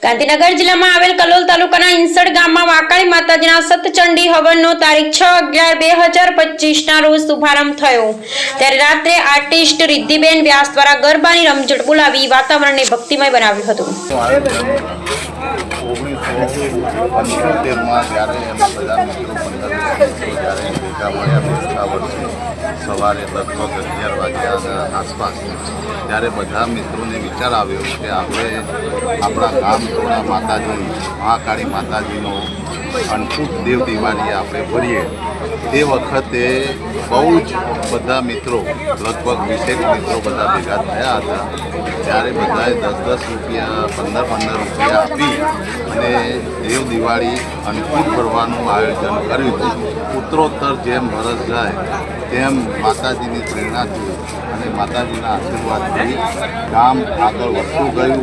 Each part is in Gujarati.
ગાંધીનગર જિલ્લામાં આવેલ કલોલ તાલુકાના ઇંસડ ગામમાં વાકાળી માતાજીના સતચંડી હવનનો તારીખ 6/11/2025ના રોજ શુભારંભ થયો। ત્યારે રાત્રે આર્ટિસ્ટ રિદ્ધિબેન વ્યાસ દ્વારા ગરબાની રમઝટ બોલાવી વાતાવરણને ભક્તિમય બનાવ્યું હતું। સવારે લગભગ 11 વાગ્યાના આસપાસ ત્યારે બધા મિત્રોને વિચાર આવ્યો કે આપણે આપણા ગામ થોડા માતાજી મહાકાળી માતાજીનો અનકૂટ દેવ દિવાળી આપણે ભરીએ। તે વખતે બહુ જ બધા મિત્રો લગભગ 20 મિત્રો બધા ભેગા થયા હતા। ત્યારે બધાએ 10-10 રૂપિયા 15-15 રૂપિયા આપી અને દેવ દિવાળી અનકૂટ ભરવાનું આયોજન કર્યું હતું। ઉત્તરોત્તર જેમ વરસ જાય તેમ માતાજીની પ્રેરણાથી અને માતાજીના આશીર્વાદથી ગામ આગળ વધતું ગયું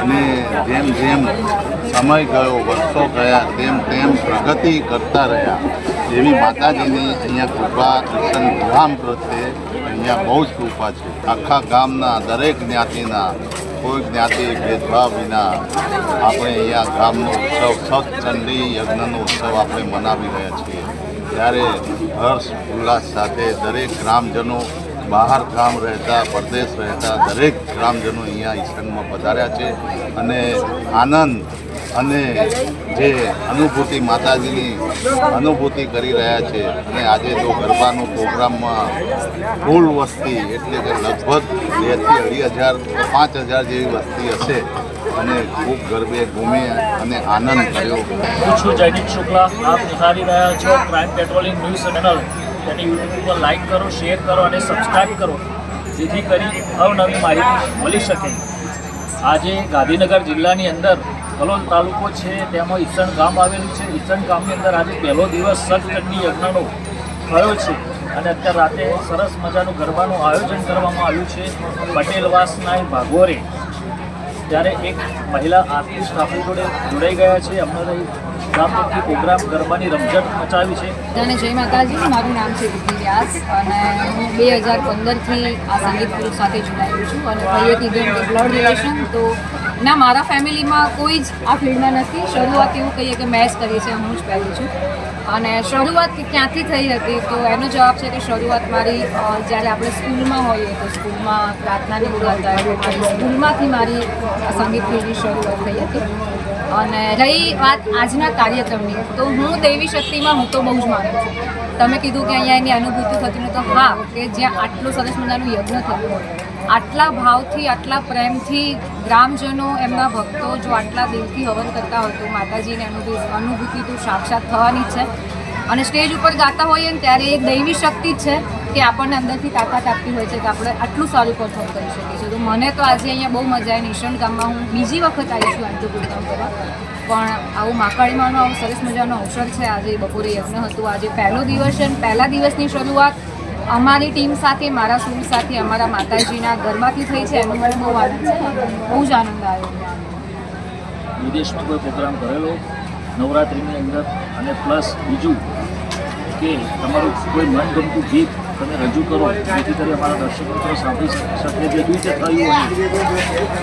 અને જેમ જેમ સમય ગયો વર્ષો ગયા તેમ તેમ પ્રગતિ કરતા રહ્યા। એવી માતાજીની અહીંયા કૃપા કિશન ગુલામ પ્રત્યે અહીંયા બહુ જ કૃપા છે। આખા ગામના દરેક જ્ઞાતિના કોઈ જ્ઞાતિ ભેદભાવ વિના આપણે અહીંયા ગામનો ઉત્સવ સતચંડી યજ્ઞનો ઉત્સવ આપણે મનાવી રહ્યા છીએ। ત્યારે હર્ષ ઉલ્લાસ સાથે દરેક ગ્રામજનો બહાર ગામ રહેતા પરદેશ રહેતા દરેક ગ્રામજનો અહીંયા ઈસણમાં પધાર્યા છે અને આનંદ અને જે અનુભૂતિ માતાજીની અનુભૂતિ કરી રહ્યા છે। અને આજે જો ગરબાનો પ્રોગ્રામમાં ફૂલ વસ્તી એટલે કે લગભગ 2,000 થી 2,500 જેવી વસ્તી હશે અને ખૂબ ગરબે ઘૂમે અને આનંદ કર્યો। હું છું જયદીપ શુક્લા, આપ નિહાળી રહ્યા છો ક્રાઇમ પેટ્રોલિંગ ન્યૂઝ ચેનલ। તેને યુટ્યુબ પર લાઇક કરો, શેર કરો અને સબસ્ક્રાઈબ કરો જેથી કરી અવનવી માહિતી મળી શકે। આજે ગાંધીનગર જિલ્લાની અંદર કલોલ તાલુકો છે, તેમાં ઈસણ ગામ આવેલું છે। ઈસણ ગામની અંદર આજે પહેલો દિવસ સતચંડી યજ્ઞનો થયો છે અને અત્યારે રાતે સરસ મજાનું ગરબાનું આયોજન કરવામાં આવ્યું છે પટેલવાસના ભાગોરે। ત્યારે એક મહિલા આર્ટિસ્ટ આપણી જોડે જોડાઈ ગયા છે, અમારે ગામથી પ્રોગ્રામ ગરબાની રમઝટ મચાવી છે। અને જય માતાજી, મારું નામ છે રિદ્ધિ વ્યાસ અને હું 2015થી આ સંગીત ગ્રુપ સાથે જોડાયેલું છું અને ભાઈએથી બ્લડ રિલેશન તો ના મારા ફેમિલીમાં કોઈ જ આ ફિલ્ડમાં નથી। શરૂઆત એવું કહીએ કે મેં જ કરી છે, હું જ પહેલી છું। અને શરૂઆત ક્યાંથી થઈ હતી તો એનો જવાબ છે કે શરૂઆત મારી જ્યારે આપણે સ્કૂલમાં હોઈએ તો સ્કૂલમાં પ્રાર્થનાની બોલાતા મારી સ્કૂલમાંથી મારી સંગીત ફિલ્ડની શરૂઆત થઈ હતી। અને રહી વાત આજના કાર્યક્રમની તો હું દેવી શક્તિમાં હું તો બહુ જ માનું છું। તમે કીધું કે અહીંયા એની અનુભૂતિ થતી ને તો હા, કે જ્યાં આટલું સરસ મજાનું યજ્ઞ થતું હોય, આટલા ભાવથી આટલા પ્રેમથી ગ્રામજનો એમના ભક્તો જો આટલા દિલથી હવન કરતા હોય તો માતાજીની અનુભૂતિ તો સાક્ષાત થવાની જ છે। અને સ્ટેજ ઉપર ગાતા હોઈએ ને ત્યારે એક દૈવી શક્તિ જ છે કે આપણને અંદરથી તાકાત આપતી હોય છે કે આપણે આટલું સારું પરફોર્મ કરી શકીએ છીએ। તો મને તો આજે અહીંયા બહુ મજા આવી। ઈસણ ગામમાં હું બીજી વખત આવી છું આટલું પ્રોગ્રામ કરવા, પણ આવું મહાકાળીમાનો આવો સરસ મજાનો અવસર છે। આજે બપોરે યજ્ઞ હતું, આજે પહેલો દિવસ છે અને પહેલા દિવસની શરૂઆત અમારી ટીમ સાથે, મારા સુર સાથે, અમારા માતાજીના ગરબાથી થઈ છે। એનો મને બહુ આનંદ છે, બહુ જ આનંદ આવ્યો। વિદેશમાં કોઈ પ્રોગ્રામ કરેલો નવરાત્રિની અંદર અને પ્લસ બીજું કે તમારું કોઈ મનગમતું ગીત તમે રજૂ કરો જેથી કરી અમારા દર્શક મિત્રો સાંભળી શકે જે રીતે થયું હોય।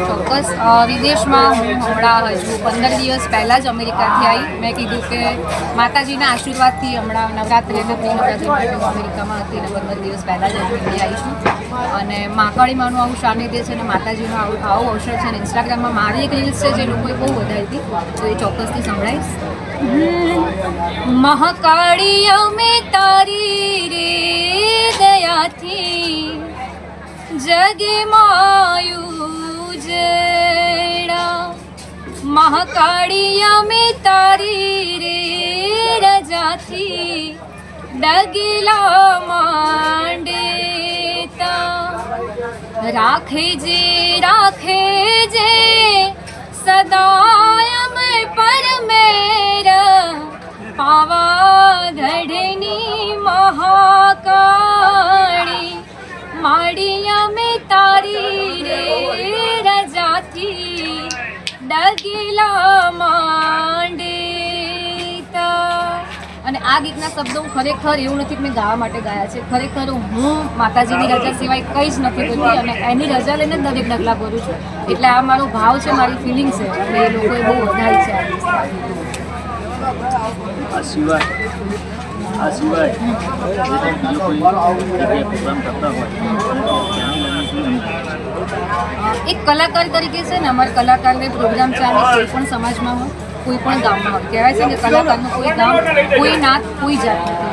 ચોક્કસ વિદેશમાં હું હમણાં હજુ 15 દિવસ પહેલાં જ અમેરિકાથી આવી। મેં કીધું કે માતાજીના આશીર્વાદથી હમણાં નવરાત્રિ અને પ્રી નવરાત્રિ માટે હું અમેરિકામાં હતી અને 15 દિવસ પહેલાં જ હજુ ઇન્ડિયા આવી છું। અને મહાકાળીમાનું આવું સાનિધ્ય છે અને માતાજીનું આવું અવસર છે અને ઇન્સ્ટાગ્રામમાં મારી એક રીલ્સ છે જે લોકોએ બહુ વધારી હતી, તો એ ચોક્કસથી સંભળાઈશ। મહાકાળી અમે તારી રે દયાથી જગે માયું જડા, મહાકાળી અમે તારી રે રજાથી ડગલા માંડેતા, રાખે જે સદાય અમે પરમેર પાવાગઢની મહાકાળી માડી અમે તારી રે રજાથી ડગલા માંડેતા। અને આ ગીતના શબ્દો હું ખરેખર એવું નથી કે મેં ગાવા માટે ગાયા છે. ખરેખર હું માતાજીની રજા સિવાય કંઈ જ નથી કરતી અને એની રજા લઈને જ દરેક ડગલા ભરું છું. એટલે આ મારો ભાવ છે, મારી ફિલિંગ છે અને એ લોકોએ બહુ વધારી છે આ ગીતમાં. આ સિવાય જે તમે કોઈ જગ્યાએ પ્રોગ્રામ કરતા હોય એક કલાકાર તરીકે છે ને, અમારા કલાકારને પ્રોગ્રામ ચાલે કોઈ પણ સમાજમાં હોય, કોઈ પણ ગામમાં હોય. કહેવાય છે કે કલાકારનું કોઈ ગામ, કોઈ નાત, કોઈ જાત નથી.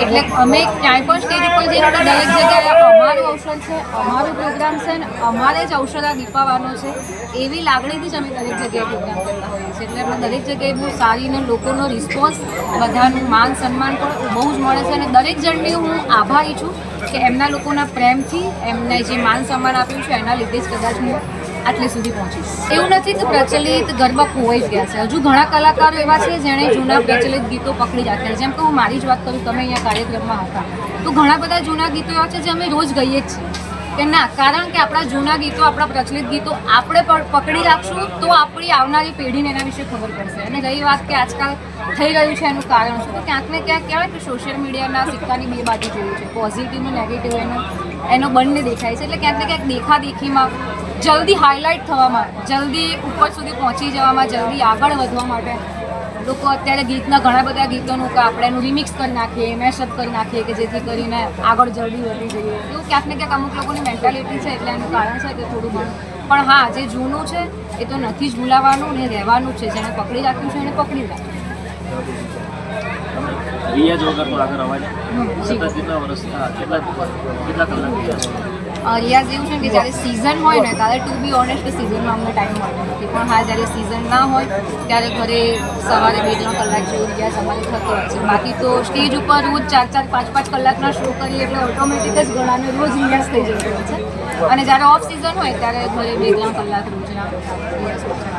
એટલે અમે ક્યાંય પણ સ્ટેજ ઉપર જઈએ તો દરેક જગ્યાએ અમારું અવસર છે, અમારું પ્રોગ્રામ છે ને અમારે જ અવસર આ દીપાવાનો છે એવી લાગણીથી જ અમે દરેક જગ્યાએ પ્રોગ્રામ કરતા હોઈએ છીએ. એટલે અમે દરેક જગ્યાએ બહુ સારીને લોકોનો રિસ્પોન્સ, બધાનું માન સન્માન પણ બહુ જ મળે છે અને દરેક જણની હું આભારી છું કે એમના લોકોના પ્રેમથી એમને જે માન સન્માન આપ્યું છે એના લીધે જ કદાચ હું આટલે સુધી પહોંચીશ. એવું નથી કે પ્રચલિત ગરબા ખોવાઈ જ ગયા છે. હજુ ઘણા કલાકારો એવા છે જેણે જૂના પ્રચલિત ગીતો પકડી રાખ્યા. જેમ કે હું મારી જ વાત કરું, તમે અહીંયા કાર્યક્રમમાં હતા તો ઘણા બધા જૂના ગીતો એવા છે જે અમે રોજ ગઈએ જ છીએ કે ના, કારણ કે આપણા જૂના ગીતો, આપણા પ્રચલિત ગીતો આપણે પકડી રાખશું તો આપણી આવનારી પેઢીને એના વિશે ખબર પડશે. અને રહી વાત કે આજકાલ થઈ રહ્યું છે એનું કારણ શું, તો ક્યાંક ને ક્યાંક કહેવાય કે સોશિયલ મીડિયાના સિક્કાની બે બાજુ જેવું છે. પોઝિટિવ ને નેગેટિવ એનો બંને દેખાય છે. એટલે ક્યાંક ને ક્યાંક દેખાદેખીમાં, જલ્દી હાઇલાઇટ થવા માટે, જલ્દી ઉપર સુધી પહોંચી જવામાં, જલ્દી આગળ વધવા માટે લોકો અત્યારે ગીતના ઘણા બધા ગીતોનું કે આપણે એનું રિમિક્સ કરી નાખીએ, મેશઅપ કરી નાખીએ કે જેથી કરીને આગળ જલ્દી વધી જઈએ. એવું ક્યાંક ને ક્યાંક અમુક લોકોની મેન્ટાલિટી છે. એટલે એનું કારણ છે કે થોડું ઘણું, પણ હા, જે જૂનું છે એ તો નથી જ ભૂલાવાનું ને રહેવાનું છે. જેને પકડી રાખ્યું છે એને પકડી રાખ્યું. રિયાજ વગર તો આગળ અવાજ કેટલા વર્ષ કેટલા કલાક રિયાઝ એવું છે કે જ્યારે સિઝન હોય ને ત્યારે ટુ બી ઓનેસ્ટ સિઝનમાં અમને ટાઈમ મળતો નથી. પણ હા, જ્યારે સિઝન ના હોય ત્યારે ઘરે સવારે 2-3 કલાક જેવું રિયાઝ અમારે થતો હોય છે. બાકી તો સ્ટેજ ઉપર રોજ 4-4, 5-5 કલાકના શો કરીએ એટલે ઓટોમેટિક જ ઘણાને રોજ રિયાઝ થઈ જતો હોય છે. અને જ્યારે ઓફ સિઝન હોય ત્યારે ઘરે 2-3 કલાક રોજના રિયાઝ હોય છે.